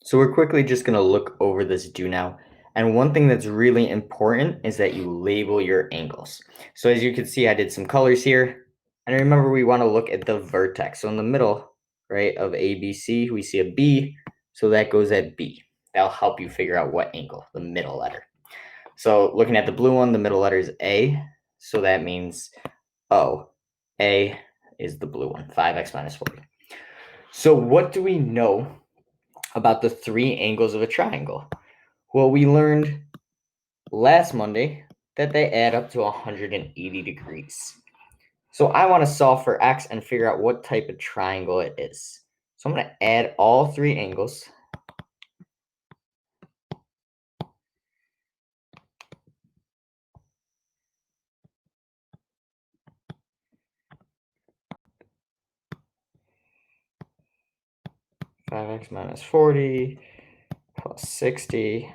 So we're quickly just going to look over this do now. And one thing that's really important is that you label your angles. So as you can see, I did some colors here. And remember, we want to look at the vertex. So in the middle, right, of ABC, we see a B. So that goes at B. That'll help you figure out what angle, the middle letter. So looking at the blue one, the middle letter is A. So that means O. A is the blue one, 5x minus 40. So what do we know about the three angles of a triangle? Well, we learned last Monday that they add up to 180 degrees. So I want to solve for x and figure out what type of triangle it is. So I'm going to add all three angles. Five x minus 40 plus 60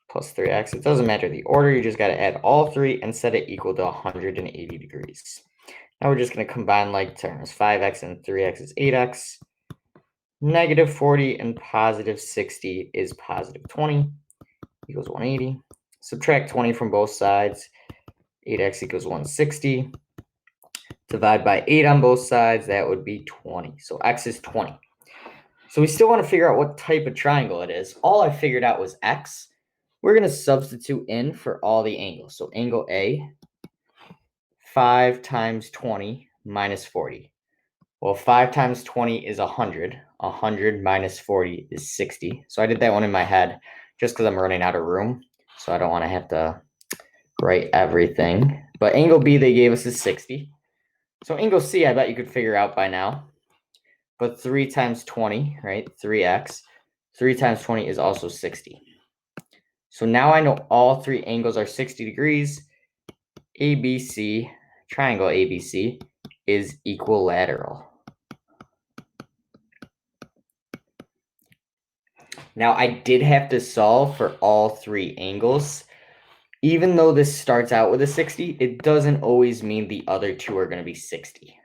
plus 3x. It doesn't matter the order. You just got to add all three and set it equal to 180 degrees. Now we're just going to combine like terms. 5x and 3x is 8x. Negative 40 and positive 60 is positive 20 equals 180. Subtract 20 from both sides. 8x equals 160. Divide by 8 on both sides. That would be 20. So x is 20. So we still want to figure out what type of triangle it is. All I figured out was x. We're going to substitute in for all the angles. So angle A, 5 times 20 minus 40. Well, 5 times 20 is 100. 100 minus 40 is 60. So I did that one in my head just because I'm running out of room. So I don't want to have to write everything. But angle B they gave us is 60. So angle C I bet you could figure out by now. But 3 times 20, right? 3x. 3 times 20 is also 60. So now I know all three angles are 60 degrees. ABC, triangle ABC, is equilateral. Now, I did have to solve for all three angles. Even though this starts out with a 60, it doesn't always mean the other two are going to be 60.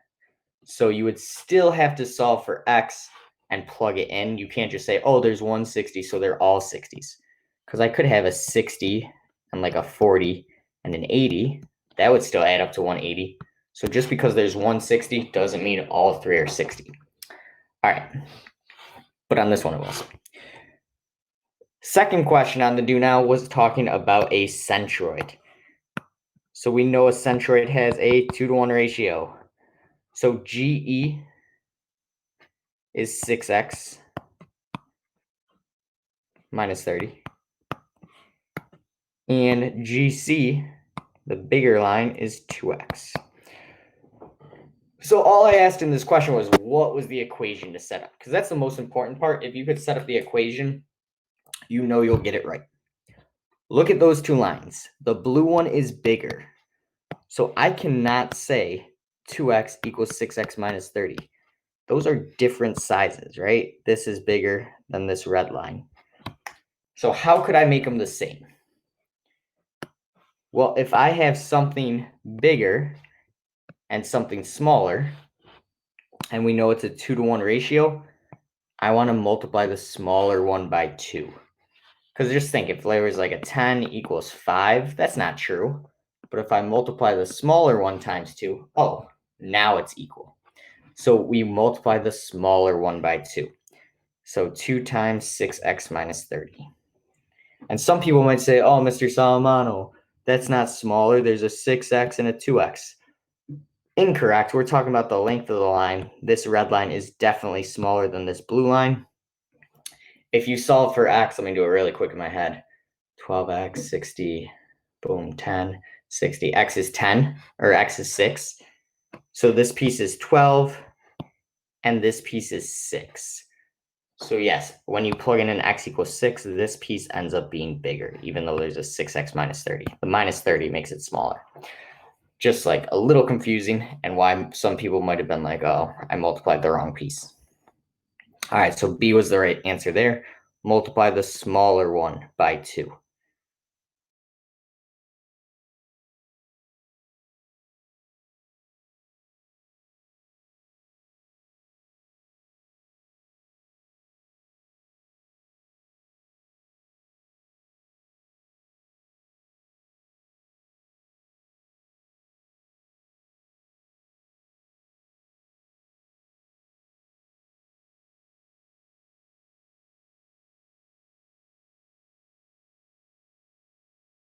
So you would still have to solve for x and plug it in. You can't just say, oh, there's 160, so they're all 60s. Because I could have a 60 and like a 40 and an 80. That would still add up to 180. So just because there's 160 doesn't mean all three are 60. All right. But on this one it was. Second question on the do now was talking about a centroid. So we know a centroid has a 2-to-1 ratio. So GE is 6x minus 30. And GC, the bigger line, is 2x. So all I asked in this question was, what was the equation to set up? Because that's the most important part. If you could set up the equation, you know you'll get it right. Look at those two lines. The blue one is bigger. So I cannot say 2x equals 6x minus 30. Those are different sizes, right? This is bigger than this red line. So how could I make them the same? Well, if I have something bigger and something smaller, and we know it's a 2-to-1 ratio, I want to multiply the smaller one by 2. Because just think, if there was like a 10 equals 5, that's not true. But if I multiply the smaller one times 2, oh, now it's equal. So we multiply the smaller one by 2. So 2 times 6x minus 30. And some people might say, oh, Mr. Salamano, that's not smaller. There's a 6x and a 2x. Incorrect. We're talking about the length of the line. This red line is definitely smaller than this blue line. If you solve for x, let me do it really quick in my head. 12x, 60, boom, 10, 60. X is 10, or x is 6. So this piece is 12, and this piece is 6. So yes, when you plug in an x equals 6, this piece ends up being bigger, even though there's a 6x minus 30. The minus 30 makes it smaller. Just like a little confusing, and why some people might have been like, oh, I multiplied the wrong piece. All right, so B was the right answer there. Multiply the smaller one by 2.